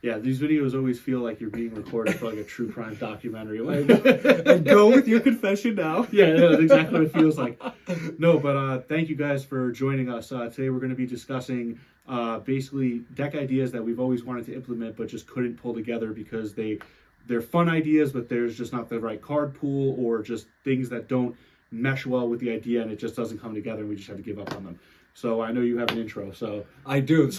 Yeah, these videos always feel like you're being recorded for like a true crime documentary. And go with your confession now. Yeah, that's exactly what it feels like. No, but thank you guys for joining us. Today we're going to be discussing basically deck ideas that we've always wanted to implement but just couldn't pull together because they're fun ideas, but there's just not the right card pool or just things that don't mesh well with the idea and it just doesn't come together and we just have to give up on them. So I know you have an intro, so. I do.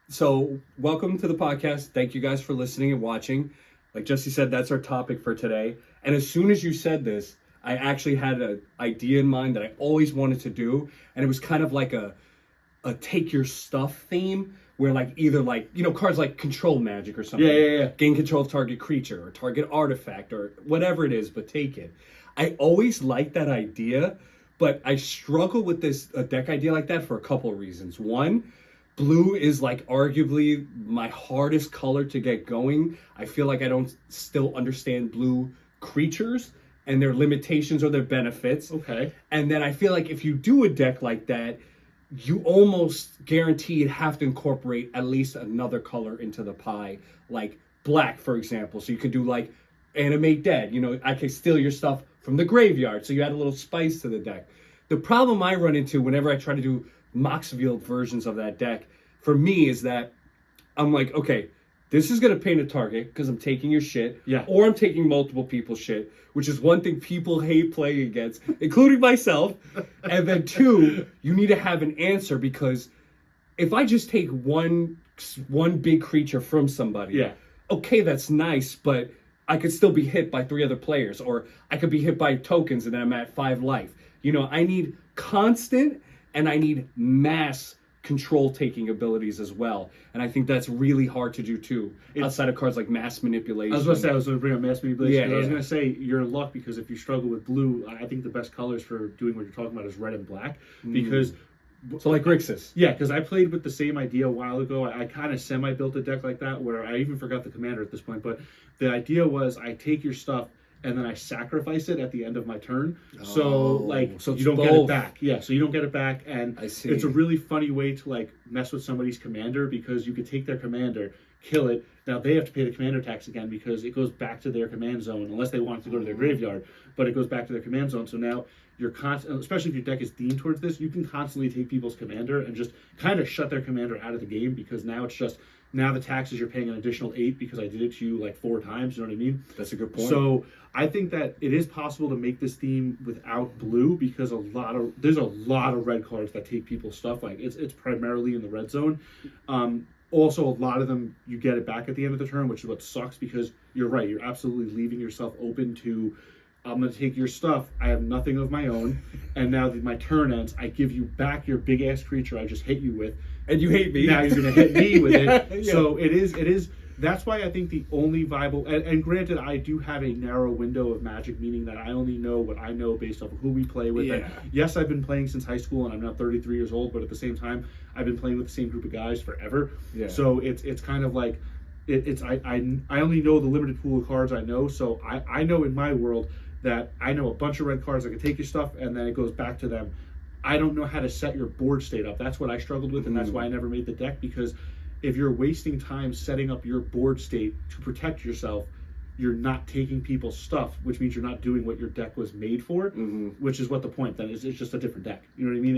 So welcome to the podcast. Thank you guys for listening and watching. Like Jesse said, that's our topic for today. And as soon as you said this, I actually had an idea in mind that I always wanted to do. And it was kind of like a take your stuff theme where like either like, you know, cards like control magic or something. Yeah. Gain control of target creature or target artifact or whatever it is, but take it. I always liked that idea, but I struggle with a deck idea like that for a couple of reasons. One, blue is like arguably my hardest color to get going. I feel like I don't still understand blue creatures and their limitations or their benefits. Okay. And then I feel like if you do a deck like that, you almost guaranteed have to incorporate at least another color into the pie, like black, for example. So you could do like animate dead. You know, I can steal your stuff from the graveyard. So you add a little spice to the deck. The problem I run into whenever I try to do Moxfield versions of that deck, for me, is that I'm like, okay, this is going to paint a target because I'm taking your shit, or I'm taking multiple people's shit, which is one thing people hate playing against, including myself. And then two, you need to have an answer because if I just take one big creature from somebody, okay, that's nice, but I could still be hit by 3 other players, or I could be hit by tokens and then I'm at 5 life. You know, I need constant and I need mass control taking abilities as well. And I think that's really hard to do too, outside of cards like mass manipulation. I was going to bring up mass manipulation. Yeah. I was going to say you're in luck because if you struggle with blue, I think the best colors for doing what you're talking about is red and black. Because so like Grixis. Yeah, because I played with the same idea a while ago. I kind of semi-built a deck like that where I even forgot the commander at this point. But the idea was I take your stuff and then I sacrifice it at the end of my turn. So you don't get it back. Yeah, so you don't get it back. And I see. It's a really funny way to like mess with somebody's commander because you could take their commander, kill it. Now they have to pay the commander tax again because it goes back to their command zone unless they want it to go to their graveyard. But it goes back to their command zone. So now you're especially if your deck is themed towards this, you can constantly take people's commander and just kind of shut their commander out of the game because now it's just, now the taxes you're paying an additional 8 because I did it to you like 4 times. You know what I mean? That's a good point. So I think that it is possible to make this theme without blue because there's a lot of red cards that take people's stuff. Like it's primarily in the red zone. Also, a lot of them you get it back at the end of the turn, which is what sucks because you're right. You're absolutely leaving yourself open to. I'm going to take your stuff. I have nothing of my own. And now that my turn ends, I give you back your big ass creature I just hit you with. And you hate me. Now you're going to hit me with it. Yeah. So it is. That's why I think the only viable, and granted, I do have a narrow window of Magic, meaning that I only know what I know based off of who we play with. Yeah. Yes, I've been playing since high school and I'm now 33 years old, but at the same time, I've been playing with the same group of guys forever. Yeah. So it's kind of like, I only know the limited pool of cards I know. So I know in my world that I know a bunch of red cards that can take your stuff and then it goes back to them. I don't know how to set your board state up. That's what I struggled with, and that's why I never made the deck, because if you're wasting time setting up your board state to protect yourself, you're not taking people's stuff, which means you're not doing what your deck was made for, which is what the point then is. It's just a different deck. You know what I mean?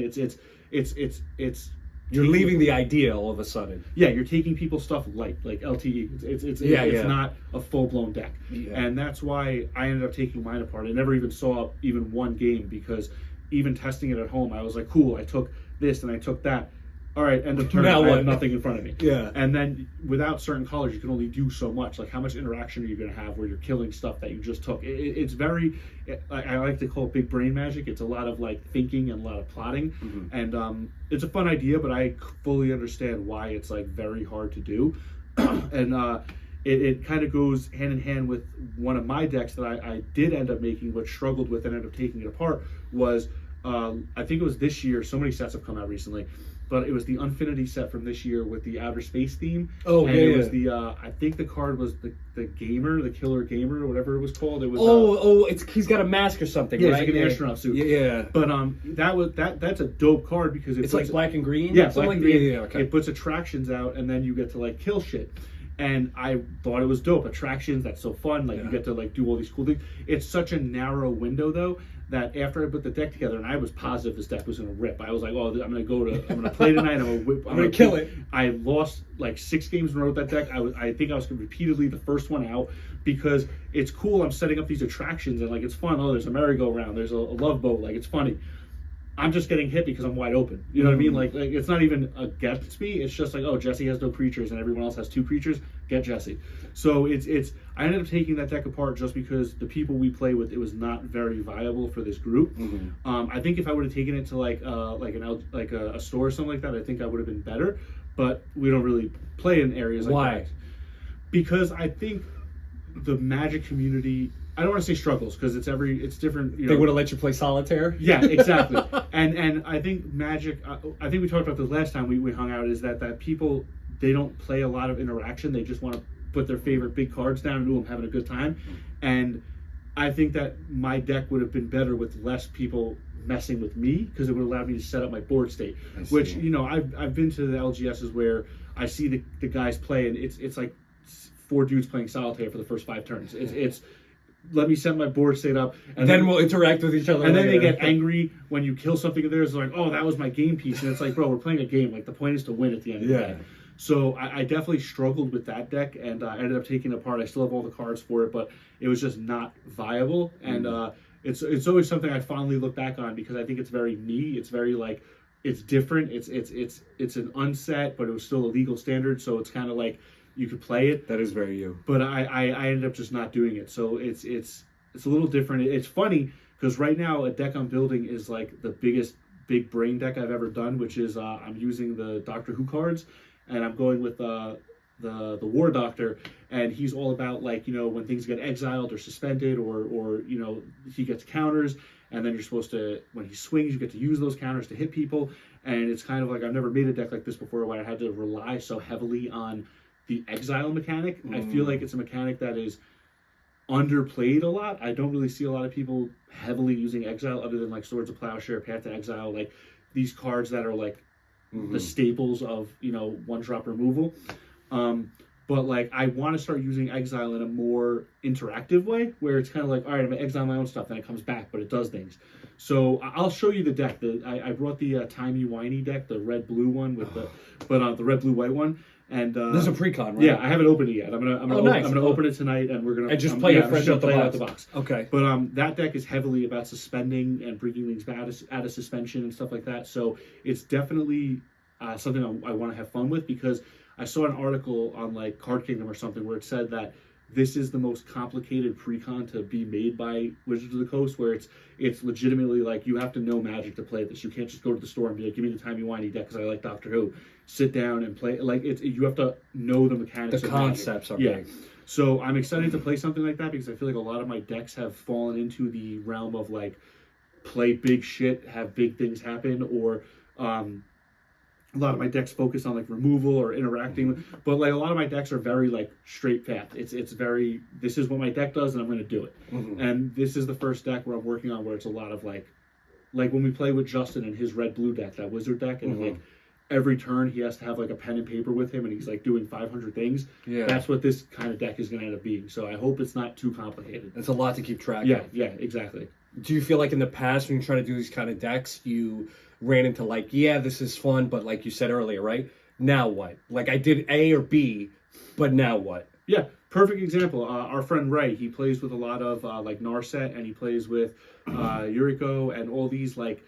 It's you're leaving the idea all of a sudden. Yeah, you're taking people's stuff light, like LTE. It's not a full-blown deck. Yeah. And that's why I ended up taking mine apart. I never even saw even one game because even testing it at home, I was like, cool, I took this and I took that. All right, end of turn, I have nothing in front of me. Yeah. And then without certain colors, you can only do so much. Like, how much interaction are you going to have where you're killing stuff that you just took? It's very, I like to call it big brain magic. It's a lot of, like, thinking and a lot of plotting. And it's a fun idea, but I fully understand why it's, like, very hard to do. And it kind of goes hand in hand with one of my decks that I did end up making, but struggled with and ended up taking it apart, was, I think it was this year. So many sets have come out recently. But it was the Unfinity set from this year with the outer space theme. Oh, and yeah. It was the I think the card was the gamer, the killer gamer, or whatever it was called. It was he's got a mask or something. Yeah, right? it's like an astronaut suit. Yeah. But that's a dope card because it's like black and green. Yeah, black and green. Yeah, okay. It puts attractions out, and then you get to like kill shit. And I thought it was dope. Attractions, that's so fun. Like you get to like do all these cool things. It's such a narrow window though, that after I put the deck together, and I was positive this deck was gonna rip. I was like, oh, I'm gonna play tonight. I'm gonna kill it. I lost like 6 games in a row with that deck. I think I was repeatedly the first one out because it's cool. I'm setting up these attractions and like it's fun. Oh, there's a merry-go-round. There's a love boat. Like it's funny. I'm just getting hit because I'm wide open. You know what I mean? Like it's not even against me. It's just like, oh, Jesse has no creatures and everyone else has 2 creatures. Get Jesse. So it's. I ended up taking that deck apart just because the people we play with, it was not very viable for this group. I think if I would have taken it to like a store or something like that, I think I would have been better. But we don't really play in areas like Why? that. Because I think the Magic community, I don't want to say struggles because it's different. You know, They would have let you play solitaire? yeah, exactly. and I think Magic, I think we talked about this last time we hung out, is that people, they don't play a lot of interaction. They just want to put their favorite big cards down and do them having a good time. And I think that my deck would have been better with less people messing with me because it would allow me to set up my board state. Which, you know, I've been to the LGSs where I see the guys play and it's like 4 dudes playing solitaire for the first 5 turns. It's let me set my board state up, and then we'll interact with each other. And then they get angry when you kill something of theirs. They're like, oh, that was my game piece. And it's like, bro, we're playing a game. Like, the point is to win at the end of the day. So I definitely struggled with that deck, and I ended up taking it apart. I still have all the cards for it, but it was just not viable. And it's always something I fondly look back on because I think it's very me. It's very like, it's different. It's an unset, but it was still a legal standard. So it's kind of like, you could play it. That is very you. But I ended up just not doing it. So it's a little different. It's funny because right now a deck I'm building is like the biggest big brain deck I've ever done, which is I'm using the Doctor Who cards, and I'm going with the War Doctor, and he's all about like, you know, when things get exiled or suspended or you know, he gets counters, and then you're supposed to, when he swings, you get to use those counters to hit people. And it's kind of like, I've never made a deck like this before where I had to rely so heavily on the exile mechanic. I feel like it's a mechanic that is underplayed a lot. I don't really see a lot of people heavily using exile other than like Swords of Plowshare, Path to Exile, like these cards that are like the staples of, you know, 1-drop removal. But like, I want to start using exile in a more interactive way where it's kind of like, all right, I'm gonna exile my own stuff, then it comes back, but it does things. So I'll show you the deck. I brought the timey-wimey deck, the red-blue one with the red-blue-white one. And this is a pre-con, right? Yeah, I haven't opened it yet. I'm gonna open it tonight, and we're gonna just play it fresh out the box. Okay. But that deck is heavily about suspending and bringing things out of suspension and stuff like that. So it's definitely something I want to have fun with, because I saw an article on like Card Kingdom or something where it said that this is the most complicated pre-con to be made by Wizards of the Coast, where it's legitimately like you have to know Magic to play this. You can't just go to the store and be like, give me the timey-wimey deck because I like Doctor Who. Sit down and play. Like you have to know the mechanics. The of concepts Magic. are big. So I'm excited to play something like that because I feel like a lot of my decks have fallen into the realm of like play big shit, have big things happen, or a lot of my decks focus on like removal or interacting, but like a lot of my decks are very like straight path. It's very, this is what my deck does and I'm going to do it. And this is the first deck where I'm working on where it's a lot of like when we play with Justin and his red-blue deck, that wizard deck, and like every turn he has to have like a pen and paper with him and he's like doing 500 things. Yeah. That's what this kind of deck is going to end up being. So I hope it's not too complicated. It's a lot to keep track of. Yeah, exactly. Do you feel like in the past when you try to do these kind of decks, you ran into like, yeah, this is fun, but like you said earlier, right? Now what? Like I did A or B, but now what? Yeah, perfect example. Our friend Ray, he plays with a lot of like Narset, and he plays with Yuriko and all these like,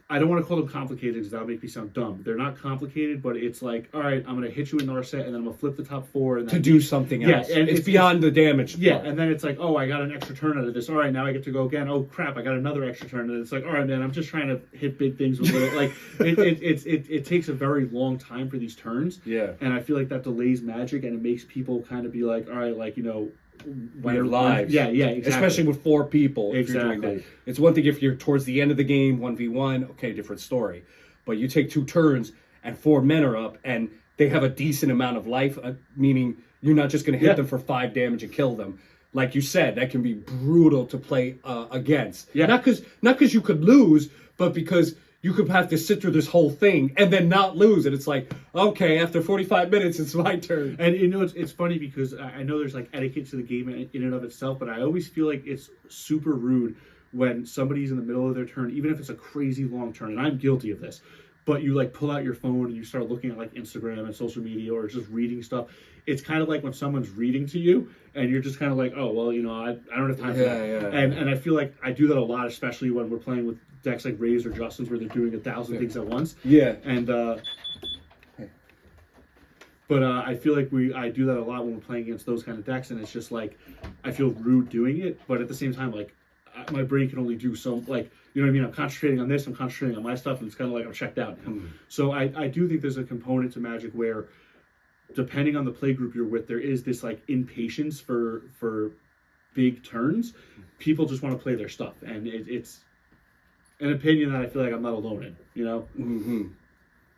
I don't want to call them complicated because that'll make me sound dumb. They're not complicated, but it's like, all right, I'm going to hit you in Narset, and then I'm going to flip the top 4. And to do something else. Yeah, and it's beyond the damage. Yeah, and then it's like, oh, I got an extra turn out of this. All right, now I get to go again. Oh, crap, I got another extra turn. And it's like, all right, man, I'm just trying to hit big things with it. Like, it takes a very long time for these turns. Yeah. And I feel like that delays Magic, and it makes people kind of be like, all right, like, you know, your lives. Yeah, exactly. Especially with 4 people. Exactly. If you're doing that. It's one thing if you're towards the end of the game, 1v1, okay, different story. But you take 2 turns and 4 men are up and they have a decent amount of life, meaning you're not just going to hit them for 5 damage and kill them. Like you said, that can be brutal to play against. Yeah. Not because you could lose, but because you could have to sit through this whole thing and then not lose. And it's like, okay, after 45 minutes, it's my turn. And you know, it's funny because I know there's like etiquette to the game in and of itself, but I always feel like it's super rude when somebody's in the middle of their turn, even if it's a crazy long turn, and I'm guilty of this, but you like pull out your phone and you start looking at like Instagram and social media or just reading stuff. It's kind of like when someone's reading to you and you're just kind of like, oh, well, you know, I don't have time for that. Yeah. And I feel like I do that a lot, especially when we're playing with decks like Ray's or Justin's where they're doing 1,000 things at once. Yeah. And, but I feel like I do that a lot when we're playing against those kind of decks, and it's just like, I feel rude doing it, but at the same time, like, my brain can only do so, like, you know what I mean? I'm concentrating on this, I'm concentrating on my stuff, and it's kind of like I'm checked out now. So I do think there's a component to Magic where, depending on the play group you're with, there is this like impatience for big turns. People just want to play their stuff, and it's an opinion that I feel like I'm not alone in, you know?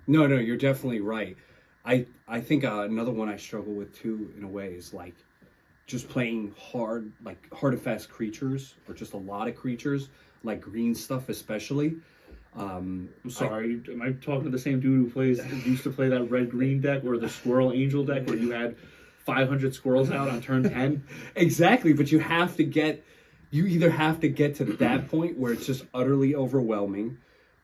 No, you're definitely right. I think another one I struggle with too, in a way, is like just playing hard and fast creatures, or just a lot of creatures, like green stuff especially. I'm sorry, am I talking to the same dude who used to play that red-green deck or the Squirrel Angel deck where you had 500 squirrels out on turn 10? Exactly, but you either have to get to that point where it's just utterly overwhelming,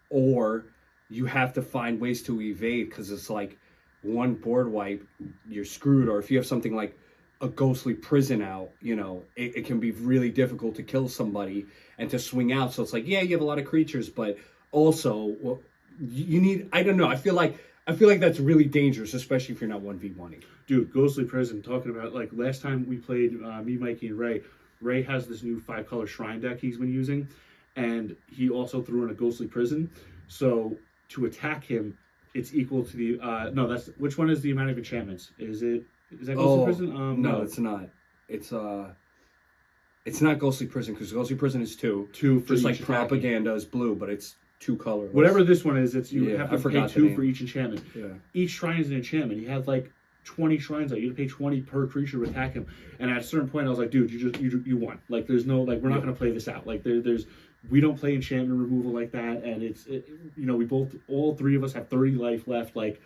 or you have to find ways to evade, because it's like one board wipe, you're screwed. Or if you have something like a Ghostly Prison out, you know, it can be really difficult to kill somebody and to swing out. So it's like, yeah, you have a lot of creatures, but also, well, you need, I don't know, I feel like that's really dangerous, especially if you're not 1v1ing. Dude, Ghostly Prison, talking about, like, last time we played, me, Mikey, and Ray has this new 5-color shrine deck he's been using, and he also threw in a Ghostly Prison. So to attack him, it's equal to the which one is the amount of enchantments? Is that Ghostly Prison? No, it's not. It's not Ghostly Prison, because Ghostly Prison is 2. 2 for just each like Propaganda is blue, but it's 2 colors. Whatever this one is, you have to pay 2 for each enchantment. Yeah. Each shrine is an enchantment. He had like 20 shrines out. You had to pay 20 per creature to attack him. And at a certain point, I was like, dude, you won. Like, there's no, like, we're not going to play this out. Like, we don't play enchantment removal like that. And you know, all 3 of us have 30 life left. Like,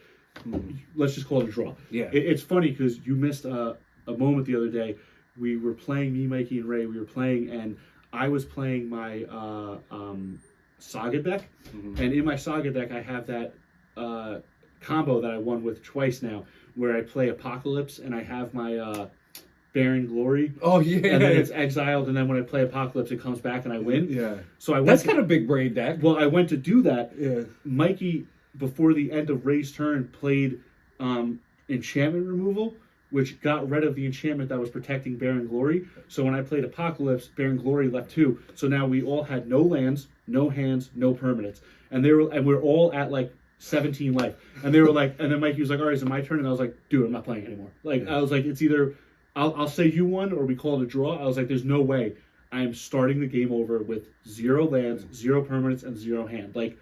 let's just call it a draw. Yeah. It's funny because you missed a moment the other day. We were playing, me, Mikey, and Ray. We were playing, and I was playing my Saga deck. And in my Saga deck, I have that combo that I won with twice now, where I play Apocalypse and I have my Bearing Glory. Oh yeah. And then it's exiled, and then when I play Apocalypse, it comes back and I win. Yeah. So that's kind of big brain deck. Well, I went to do that. Yeah. Mikey, before the end of Ray's turn, played enchantment removal, which got rid of the enchantment that was protecting Bearing Glory. So when I played Apocalypse, Bearing Glory left 2. So now we all had no lands, no hands, no permanents, and we're all at like 17 life. And they were like, and then Mikey was like, all right, is it my turn? And I was like, dude, I'm not playing anymore. Like, I was like, it's either I'll say you won or we call it a draw. I was like, there's no way I am starting the game over with 0 lands, 0 permanents, and 0 hand. Like,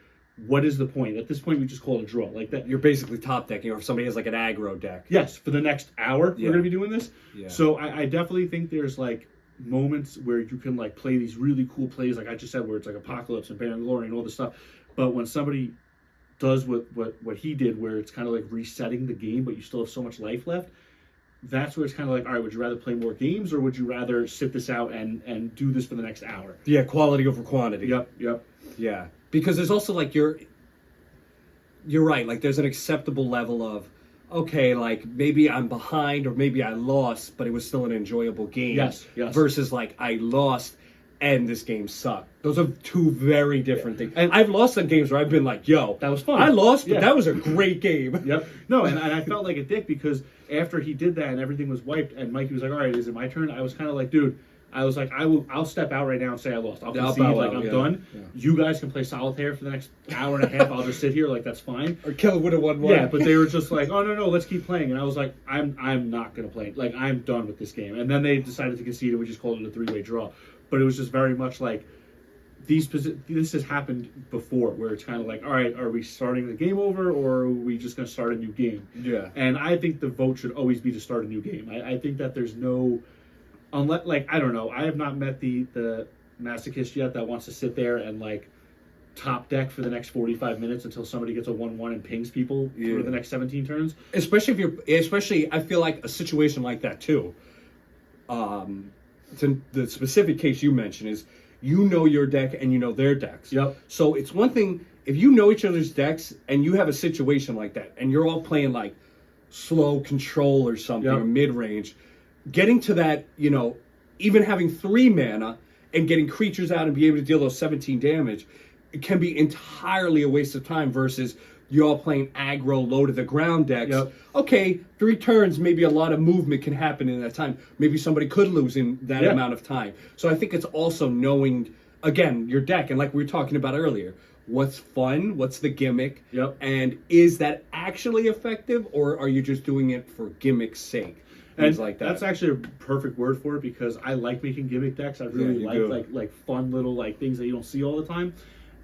what is the point? At this point, we just call it a draw. Like that. You're basically top decking, or if somebody has like an aggro deck. Yes, for the next hour, we're going to be doing this. Yeah. So I definitely think there's like moments where you can like play these really cool plays, like I just said, where it's like Apocalypse and Bearing Glory and all this stuff. But when somebody does what he did, where it's kind of like resetting the game, but you still have so much life left, that's where it's kind of like, all right, would you rather play more games, or would you rather sit this out and do this for the next hour? Yeah, quality over quantity. Yep. Yeah, because there's also like you're right. Like there's an acceptable level of, okay, like maybe I'm behind or maybe I lost, but it was still an enjoyable game. Yes. Versus like I lost and this game sucked. Those are 2 very different things. And I've lost some games where I've been like, yo, that was fun. I lost, but that was a great game. Yep. No, and I felt like a dick because after he did that and everything was wiped and Mikey was like, all right, is it my turn? I was kind of like, dude, I was like, I'll step out right now and say I lost. I'll concede, like I'm done. Yeah. You guys can play solitaire for the next hour and a half. I'll just sit here, like that's fine. Or Killer would have won one. Yeah, but they were just like, oh no, let's keep playing. And I was like, I'm not gonna play. Like I'm done with this game. And then they decided to concede, and we just called it a 3-way draw. But it was just very much like this has happened before, where it's kind of like, all right, are we starting the game over, or are we just going to start a new game? Yeah. And I think the vote should always be to start a new game. I think that there's no, unless, like, I don't know, I have not met the masochist yet that wants to sit there and like top deck for the next 45 minutes until somebody gets a 1/1 and pings people for the next 17 turns. Especially I feel like a situation like that too. To the specific case you mentioned is you know your deck and you know their decks. Yep. So it's one thing if you know each other's decks and you have a situation like that and you're all playing like slow control or something or mid range, getting to that, you know, even having 3 mana and getting creatures out and be able to deal those 17 damage, it can be entirely a waste of time versus you all playing aggro, low to the ground decks. Yep. Okay, 3 turns, maybe a lot of movement can happen in that time. Maybe somebody could lose in that amount of time. So I think it's also knowing, again, your deck. And like we were talking about earlier, what's fun, what's the gimmick, and is that actually effective, or are you just doing it for gimmick's sake? Things like that. That's actually a perfect word for it because I like making gimmick decks. I really like fun little like things that you don't see all the time.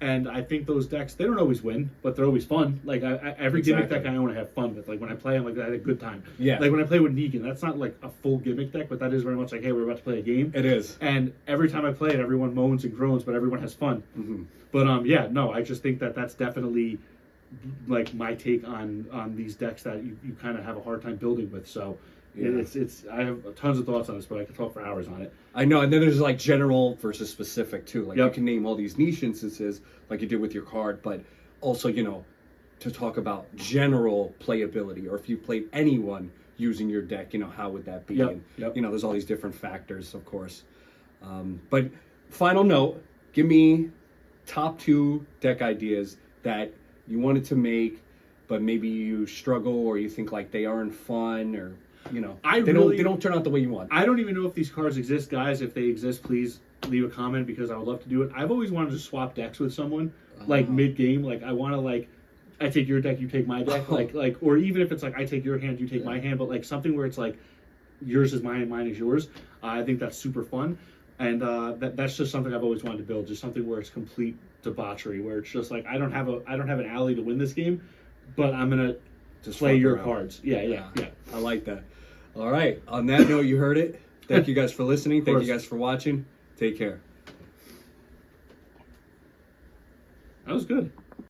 And I think those decks, they don't always win, but they're always fun. Like every gimmick deck I want to have fun with. Like when I play, I'm like, I had a good time. Yeah. Like when I play with Negan, that's not like a full gimmick deck, but that is very much like, hey, we're about to play a game. It is. And every time I play it, everyone moans and groans, but everyone has fun. Mm-hmm. But yeah, no, I just think that that's definitely like my take on these decks that you kind of have a hard time building with. So it's I have tons of thoughts on this, but I could talk for hours on it. I know, and then there's like general versus specific too. Like you can name all these niche instances like you did with your card, but also, you know, to talk about general playability, or if you played anyone using your deck, you know, how would that be? And, you know, there's all these different factors, of course. But final note, give me top 2 deck ideas that you wanted to make, but maybe you struggle or you think like they aren't fun, or you know, they don't turn out the way you want. I don't even know if these cards exist, guys. If they exist, please leave a comment because I would love to do it. I've always wanted to swap decks with someone, like mid game. Like I want to like, I take your deck, you take my deck, like, or even if it's like I take your hand, you take my hand, but like something where it's like yours is mine, mine is yours. I think that's super fun, and that's just something I've always wanted to build. Just something where it's complete debauchery, where it's just like I don't have an alley to win this game, but I'm gonna just play your cards. Yeah. I like that. All right. On that note, you heard it. Thank you guys for listening. Thank you guys for watching. Take care. That was good.